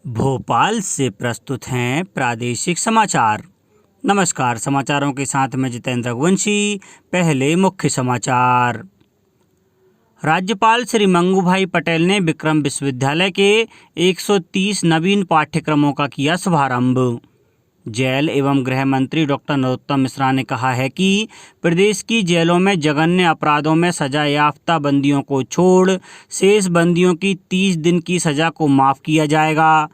भोपाल से प्रस्तुत हैं प्रादेशिक समाचार। नमस्कार, समाचारों के साथ मैं जितेंद्र रघुवंशी। पहले मुख्य समाचार। राज्यपाल श्री मंगूभाई पटेल ने विक्रम विश्वविद्यालय के 130 नवीन पाठ्यक्रमों का किया शुभारंभ। जेल एवं गृह मंत्री डॉक्टर नरोत्तम मिश्रा ने कहा है कि प्रदेश की जेलों में जघन्य अपराधों में सजा याफ्ता बंदियों को छोड़ शेष बंदियों की 30 दिन की सजा को माफ़ किया जाएगा।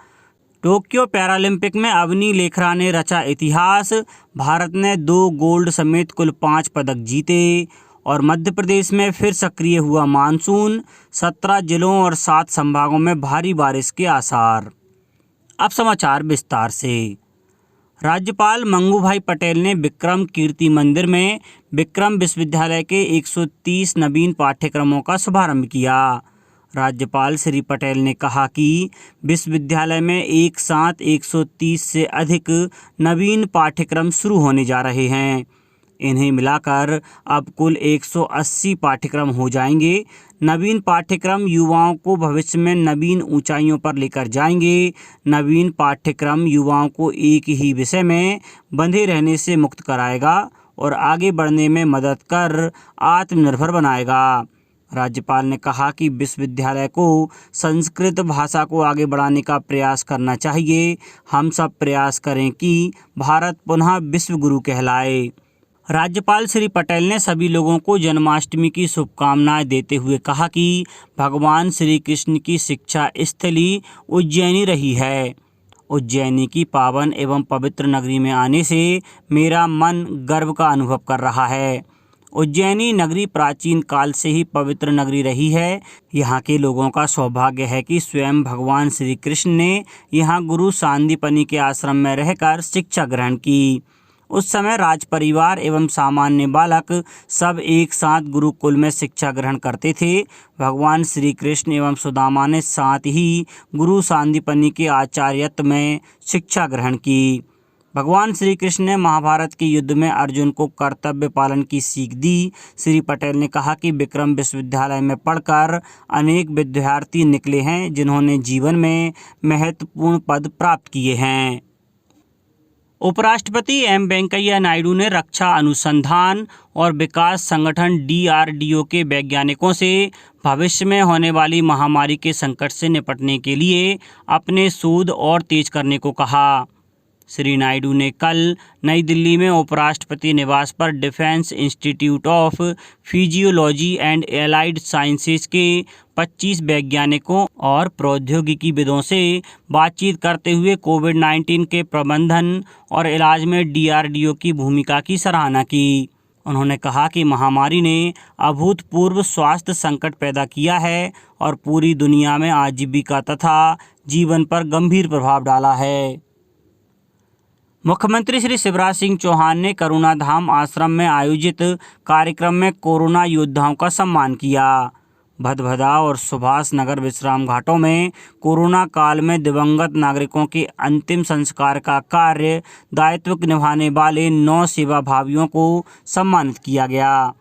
टोक्यो पैरालंपिक में अवनी लेखरा ने रचा इतिहास। भारत ने 2 गोल्ड समेत कुल 5 पदक जीते। और मध्य प्रदेश में फिर सक्रिय हुआ मानसून। 17 जिलों और 7 संभागों में भारी बारिश के आसार। अब समाचार विस्तार से। राज्यपाल मंगूभाई पटेल ने विक्रम कीर्ति मंदिर में विक्रम विश्वविद्यालय के 130 नवीन पाठ्यक्रमों का शुभारंभ किया। राज्यपाल श्री पटेल ने कहा कि विश्वविद्यालय में एक साथ 130 से अधिक नवीन पाठ्यक्रम शुरू होने जा रहे हैं। इन्हें मिलाकर अब कुल 180 पाठ्यक्रम हो जाएंगे। नवीन पाठ्यक्रम युवाओं को भविष्य में नवीन ऊंचाइयों पर लेकर जाएंगे। नवीन पाठ्यक्रम युवाओं को एक ही विषय में बंधे रहने से मुक्त कराएगा और आगे बढ़ने में मदद कर आत्मनिर्भर बनाएगा। राज्यपाल ने कहा कि विश्वविद्यालय को संस्कृत भाषा को आगे बढ़ाने का प्रयास करना चाहिए। हम सब प्रयास करें कि भारत पुनः विश्व गुरु कहलाए। राज्यपाल श्री पटेल ने सभी लोगों को जन्माष्टमी की शुभकामनाएं देते हुए कहा कि भगवान श्री कृष्ण की शिक्षा स्थली उज्जैनी रही है। उज्जैनी की पावन एवं पवित्र नगरी में आने से मेरा मन गर्व का अनुभव कर रहा है। उज्जैनी नगरी प्राचीन काल से ही पवित्र नगरी रही है। यहाँ के लोगों का सौभाग्य है कि स्वयं भगवान श्री कृष्ण ने यहाँ गुरु सांदीपनि के आश्रम में रहकर शिक्षा ग्रहण की। उस समय राज परिवार एवं सामान्य बालक सब एक साथ गुरुकुल में शिक्षा ग्रहण करते थे। भगवान श्री कृष्ण एवं सुदामा ने साथ ही गुरु सांदीपनि के आचार्यत्व में शिक्षा ग्रहण की। भगवान श्री कृष्ण ने महाभारत के युद्ध में अर्जुन को कर्तव्य पालन की सीख दी। श्री पटेल ने कहा कि विक्रम विश्वविद्यालय में पढ़कर अनेक विद्यार्थी निकले हैं जिन्होंने जीवन में महत्वपूर्ण पद प्राप्त किए हैं। उपराष्ट्रपति एम वेंकैया नायडू ने रक्षा अनुसंधान और विकास संगठन DRDO के वैज्ञानिकों से भविष्य में होने वाली महामारी के संकट से निपटने के लिए अपने शोध और तेज करने को कहा। श्री नायडू ने कल नई दिल्ली में उपराष्ट्रपति निवास पर defence institute of physiology and allied sciences के 25 वैज्ञानिकों और प्रौद्योगिकीविदों से बातचीत करते हुए कोविड-19 के प्रबंधन और इलाज में DRDO की भूमिका की सराहना की। उन्होंने कहा कि महामारी ने अभूतपूर्व स्वास्थ्य संकट पैदा किया है और पूरी दुनिया में आजीविका तथा जीवन पर गंभीर प्रभाव डाला है। मुख्यमंत्री श्री शिवराज सिंह चौहान ने करुणा धाम आश्रम में आयोजित कार्यक्रम में कोरोना योद्धाओं का सम्मान किया। भदभदा और सुभाष नगर विश्राम घाटों में कोरोना काल में दिवंगत नागरिकों के अंतिम संस्कार का कार्य दायित्व निभाने वाले 9 सेवाभावियों को सम्मानित किया गया।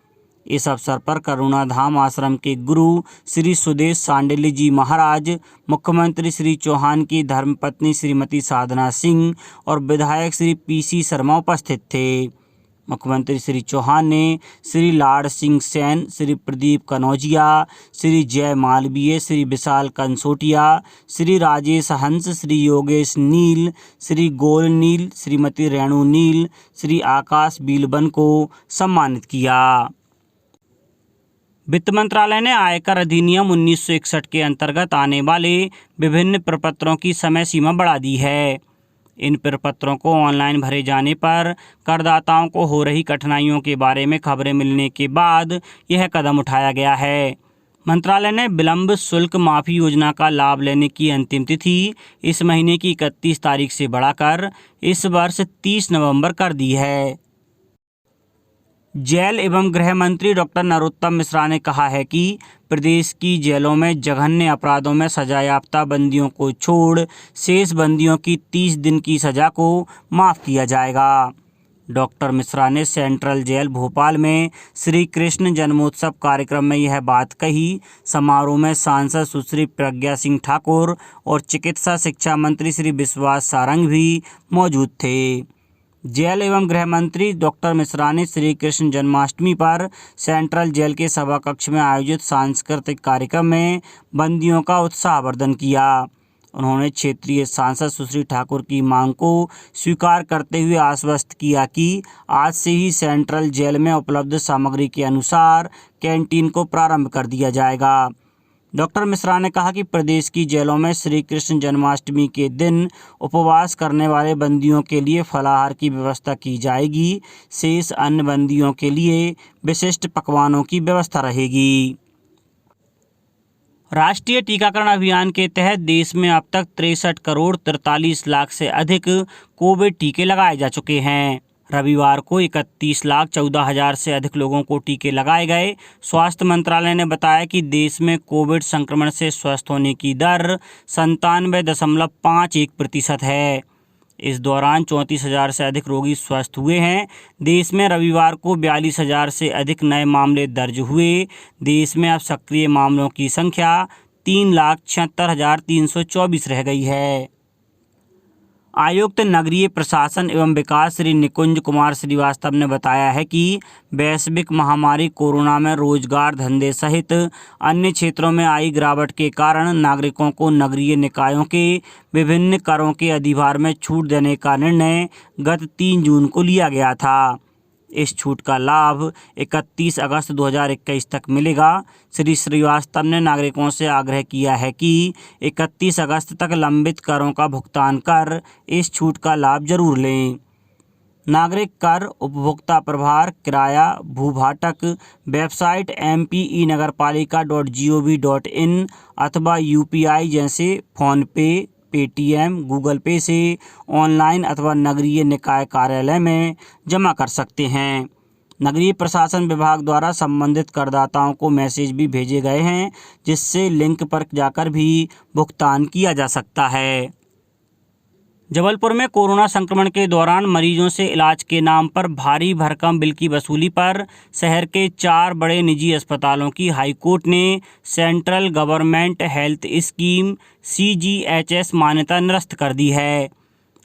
इस अवसर पर करुणा धाम आश्रम के गुरु श्री सुदेश सांडिल्य जी महाराज, मुख्यमंत्री श्री चौहान की धर्मपत्नी श्रीमती साधना सिंह और विधायक श्री PC शर्मा उपस्थित थे। मुख्यमंत्री श्री चौहान ने श्री लाड़ सिंह सेन, श्री प्रदीप कनौजिया, श्री जय मालवीय, श्री विशाल कंसोटिया, श्री राजेश हंस, श्री योगेश नील, श्री गोल नील, श्रीमती रेणु नील, श्री आकाश बीलबन को सम्मानित किया। वित्त मंत्रालय ने आयकर अधिनियम 1961 के अंतर्गत आने वाले विभिन्न प्रपत्रों की समय सीमा बढ़ा दी है। इन प्रपत्रों को ऑनलाइन भरे जाने पर करदाताओं को हो रही कठिनाइयों के बारे में खबरें मिलने के बाद यह कदम उठाया गया है। मंत्रालय ने विलंब शुल्क माफ़ी योजना का लाभ लेने की अंतिम तिथि इस महीने की 31 तारीख से बढ़ाकर इस वर्ष 30 नवंबर कर दी है। जेल एवं गृह मंत्री डॉक्टर नरोत्तम मिश्रा ने कहा है कि प्रदेश की जेलों में जघन्य अपराधों में सजायाफ्ता बंदियों को छोड़ शेष बंदियों की 30 दिन की सजा को माफ़ किया जाएगा। डॉक्टर मिश्रा ने सेंट्रल जेल भोपाल में श्री कृष्ण जन्मोत्सव कार्यक्रम में यह बात कही। समारोह में सांसद सुश्री प्रज्ञा सिंह ठाकुर और चिकित्सा शिक्षा मंत्री श्री विश्वास सारंग भी मौजूद थे। जेल एवं गृह मंत्री डॉक्टर मिश्रा ने श्री कृष्ण जन्माष्टमी पर सेंट्रल जेल के सभा कक्ष में आयोजित सांस्कृतिक कार्यक्रम में बंदियों का उत्साहवर्धन किया। उन्होंने क्षेत्रीय सांसद सुश्री ठाकुर की मांग को स्वीकार करते हुए आश्वस्त किया कि आज से ही सेंट्रल जेल में उपलब्ध सामग्री के अनुसार कैंटीन को प्रारंभ कर दिया जाएगा। डॉक्टर मिश्रा ने कहा कि प्रदेश की जेलों में श्री कृष्ण जन्माष्टमी के दिन उपवास करने वाले बंदियों के लिए फलाहार की व्यवस्था की जाएगी। शेष अन्य बंदियों के लिए विशिष्ट पकवानों की व्यवस्था रहेगी। राष्ट्रीय टीकाकरण अभियान के तहत देश में अब तक 63 करोड़ 43 लाख से अधिक कोविड टीके लगाए जा चुके हैं। रविवार को 31,14,000 से अधिक लोगों को टीके लगाए गए। स्वास्थ्य मंत्रालय ने बताया कि देश में कोविड संक्रमण से स्वस्थ होने की दर 97.51% है। इस दौरान 34,000 से अधिक रोगी स्वस्थ हुए हैं। देश में रविवार को 42,000 से अधिक नए मामले दर्ज हुए। देश में अब सक्रिय मामलों की संख्या 3,76,324 रह गई है। आयुक्त नगरीय प्रशासन एवं विकास श्री निकुंज कुमार श्रीवास्तव ने बताया है कि वैश्विक महामारी कोरोना में रोजगार, धंधे सहित अन्य क्षेत्रों में आई गिरावट के कारण नागरिकों को नगरीय निकायों के विभिन्न करों के अधिभार में छूट देने का निर्णय गत 3 जून को लिया गया था। इस छूट का लाभ 31 अगस्त 2021 तक मिलेगा। श्री श्रीवास्तव ने नागरिकों से आग्रह किया है कि 31 अगस्त तक लंबित करों का भुगतान कर इस छूट का लाभ जरूर लें। नागरिक कर, उपभोक्ता प्रभार, किराया, भूभाटक वेबसाइट mpe-nagarpalika.gov.in अथवा UPI जैसे फ़ोनपे, पेटीएम, गूगल पे से ऑनलाइन अथवा नगरीय निकाय कार्यालय में जमा कर सकते हैं। नगरीय प्रशासन विभाग द्वारा संबंधित करदाताओं को मैसेज भी भेजे गए हैं, जिससे लिंक पर जाकर भी भुगतान किया जा सकता है। जबलपुर में कोरोना संक्रमण के दौरान मरीजों से इलाज के नाम पर भारी भरकम बिल की वसूली पर शहर के 4 बड़े निजी अस्पतालों की हाईकोर्ट ने central government health scheme CGHS मान्यता निरस्त कर दी है।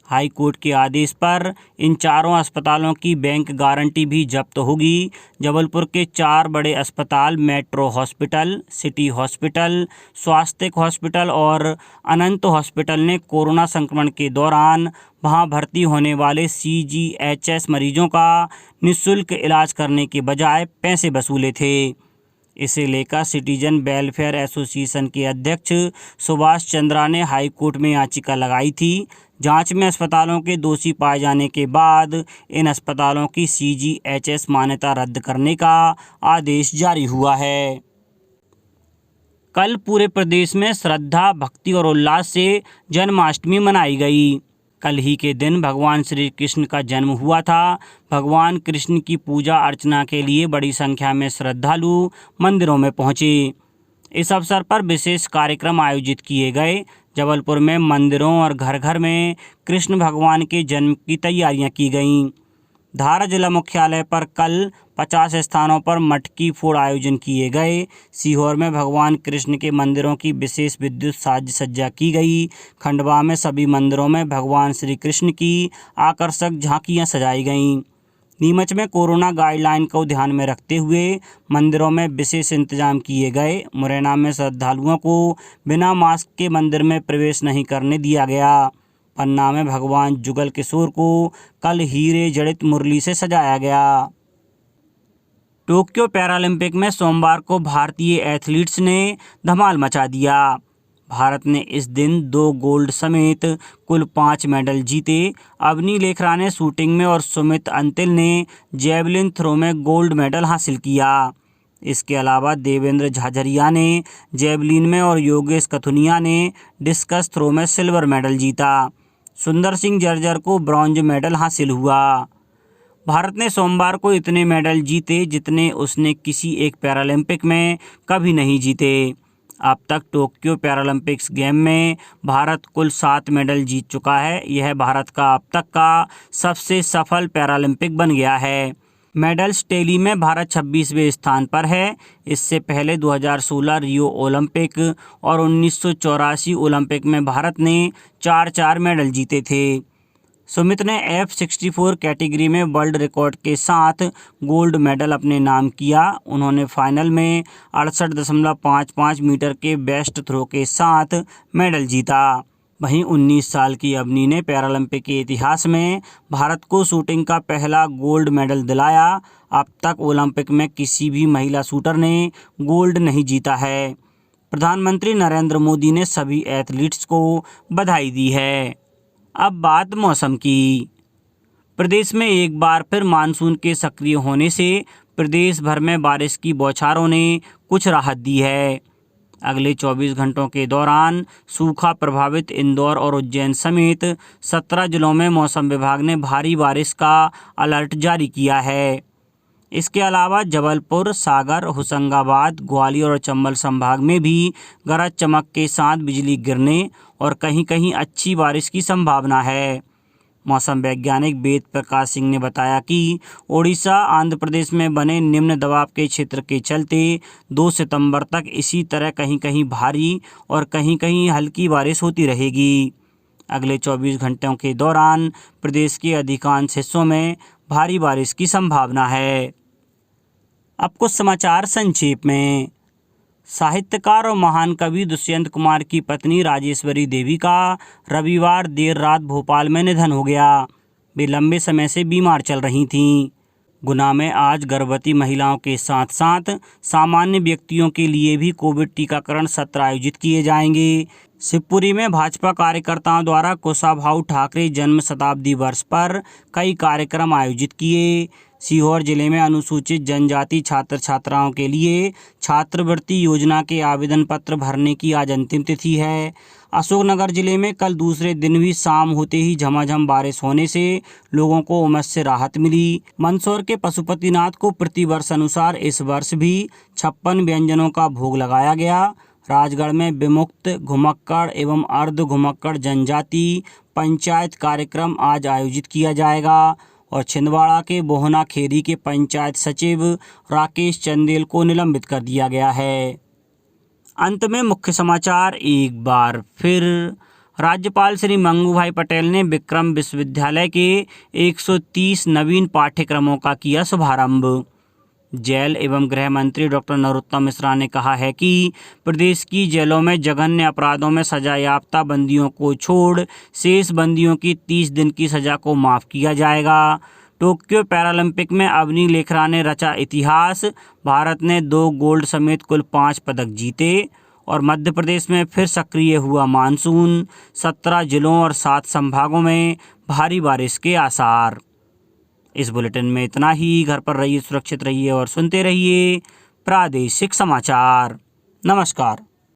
हाईकोर्ट के आदेश पर इन चारों अस्पतालों की बैंक गारंटी भी जब्त होगी। जबलपुर के 4 बड़े अस्पताल मेट्रो हॉस्पिटल, सिटी हॉस्पिटल, स्वास्तिक हॉस्पिटल और अनंत हॉस्पिटल ने कोरोना संक्रमण के दौरान वहां भर्ती होने वाले CGHS मरीजों का निःशुल्क इलाज करने के बजाय पैसे वसूले थे। इसे लेकर सिटीजन वेलफेयर एसोसिएशन के अध्यक्ष सुभाष चंद्रा ने हाईकोर्ट में याचिका लगाई थी। जांच में अस्पतालों के दोषी पाए जाने के बाद इन अस्पतालों की CGHS मान्यता रद्द करने का आदेश जारी हुआ है। कल पूरे प्रदेश में श्रद्धा, भक्ति और उल्लास से जन्माष्टमी मनाई गई। कल ही के दिन भगवान श्री कृष्ण का जन्म हुआ था। भगवान कृष्ण की पूजा अर्चना के लिए बड़ी संख्या में श्रद्धालु मंदिरों में पहुंचे। इस अवसर पर विशेष कार्यक्रम आयोजित किए गए। जबलपुर में मंदिरों और घर घर में कृष्ण भगवान के जन्म की तैयारियां की गईं। धार जिला मुख्यालय पर कल 50 स्थानों पर मटकी फोड़ आयोजन किए गए। सीहोर में भगवान कृष्ण के मंदिरों की विशेष विद्युत साज सज्जा की गई। खंडवा में सभी मंदिरों में भगवान श्री कृष्ण की आकर्षक झांकियां सजाई गईं। नीमच में कोरोना गाइडलाइन को ध्यान में रखते हुए मंदिरों में विशेष इंतजाम किए गए। मुरैना में श्रद्धालुओं को बिना मास्क के मंदिर में प्रवेश नहीं करने दिया गया। पन्ना में भगवान जुगल किशोर को कल हीरे जड़ित मुरली से सजाया गया। टोक्यो पैरालंपिक में सोमवार को भारतीय एथलीट्स ने धमाल मचा दिया। भारत ने इस दिन 2 गोल्ड समेत कुल 5 मेडल जीते। अवनी लेखरा ने शूटिंग में और सुमित अंतिल ने जैवलिन थ्रो में गोल्ड मेडल हासिल किया। इसके अलावा देवेंद्र झाझरिया ने जैवलिन में और योगेश कथुनिया ने डिस्कस थ्रो में सिल्वर मेडल जीता। सुंदर सिंह जर्जर को ब्रॉन्ज मेडल हासिल हुआ। भारत ने सोमवार को इतने मेडल जीते जितने उसने किसी एक पैरालंपिक में कभी नहीं जीते। अब तक टोक्यो पैरालंपिक्स गेम में भारत कुल 7 मेडल जीत चुका है। यह भारत का अब तक का सबसे सफल पैरालंपिक बन गया है। मेडल्स टैली में भारत 26वें स्थान पर है। इससे पहले 2016 रियो ओलंपिक और 1984 ओलंपिक में भारत ने 4 मेडल जीते थे। सुमित ने F64 कैटेगरी में वर्ल्ड रिकॉर्ड के साथ गोल्ड मेडल अपने नाम किया। उन्होंने फाइनल में 68.55 मीटर के बेस्ट थ्रो के साथ मेडल जीता। वहीं 19 साल की अवनी ने पैरालंपिक के इतिहास में भारत को शूटिंग का पहला गोल्ड मेडल दिलाया। अब तक ओलंपिक में किसी भी महिला शूटर ने गोल्ड नहीं जीता है। प्रधानमंत्री नरेंद्र मोदी ने सभी एथलीट्स को बधाई दी है। अब बात मौसम की। प्रदेश में एक बार फिर मानसून के सक्रिय होने से प्रदेश भर में बारिश की बौछारों ने कुछ राहत दी है। अगले 24 घंटों के दौरान सूखा प्रभावित इंदौर और उज्जैन समेत 17 जिलों में मौसम विभाग ने भारी बारिश का अलर्ट जारी किया है। इसके अलावा जबलपुर, सागर, होशंगाबाद, ग्वालियर और चंबल संभाग में भी गरज चमक के साथ बिजली गिरने और कहीं कहीं अच्छी बारिश की संभावना है। मौसम वैज्ञानिक वेद प्रकाश सिंह ने बताया कि ओडिशा, आंध्र प्रदेश में बने निम्न दबाव के क्षेत्र के चलते 2 सितंबर तक इसी तरह कहीं कहीं भारी और कहीं कहीं हल्की बारिश होती रहेगी। अगले 24 घंटों के दौरान प्रदेश के अधिकांश हिस्सों में भारी बारिश की संभावना है। अब कुछ समाचार संक्षेप में। साहित्यकार और महान कवि दुष्यंत कुमार की पत्नी राजेश्वरी देवी का रविवार देर रात भोपाल में निधन हो गया। वे लंबे समय से बीमार चल रही थीं। गुना में आज गर्भवती महिलाओं के साथ साथ सामान्य व्यक्तियों के लिए भी कोविड टीकाकरण सत्र आयोजित किए जाएंगे। शिवपुरी में भाजपा कार्यकर्ताओं द्वारा कुशाभाऊ ठाकरे जन्म शताब्दी वर्ष पर कई कार्यक्रम आयोजित किए। सीहोर जिले में अनुसूचित जनजाति छात्र छात्राओं के लिए छात्रवृत्ति योजना के आवेदन पत्र भरने की आज अंतिम तिथि है। अशोकनगर जिले में कल दूसरे दिन भी शाम होते ही झमाझम बारिश होने से लोगों को उमस से राहत मिली। मंदसौर के पशुपतिनाथ को प्रतिवर्ष अनुसार इस वर्ष भी 56 व्यंजनों का भोग लगाया गया। राजगढ़ में विमुक्त, घुमक्कड़ एवं अर्ध घुमक्कड़ जनजाति पंचायत कार्यक्रम आज आयोजित किया जाएगा और छिंदवाड़ा के बोहना खेरी के पंचायत सचिव राकेश चंदेल को निलंबित कर दिया गया है। अंत में मुख्य समाचार एक बार फिर। राज्यपाल श्री मंगू भाई पटेल ने विक्रम विश्वविद्यालय के 130 नवीन पाठ्यक्रमों का किया शुभारंभ। जेल एवं गृह मंत्री डॉक्टर नरोत्तम मिश्रा ने कहा है कि प्रदेश की जेलों में जघन्य अपराधों में सजायाफ्ता बंदियों को छोड़ शेष बंदियों की 30 दिन की सजा को माफ़ किया जाएगा। टोक्यो पैरालंपिक में अवनी लेखरा ने रचा इतिहास। भारत ने 2 गोल्ड समेत कुल 5 पदक जीते और मध्य प्रदेश में फिर सक्रिय हुआ मानसून। 17 जिलों और 7 संभागों में भारी बारिश के आसार। इस बुलेटिन में इतना ही। घर पर रहिए, सुरक्षित रहिए और सुनते रहिए प्रादेशिक समाचार। नमस्कार।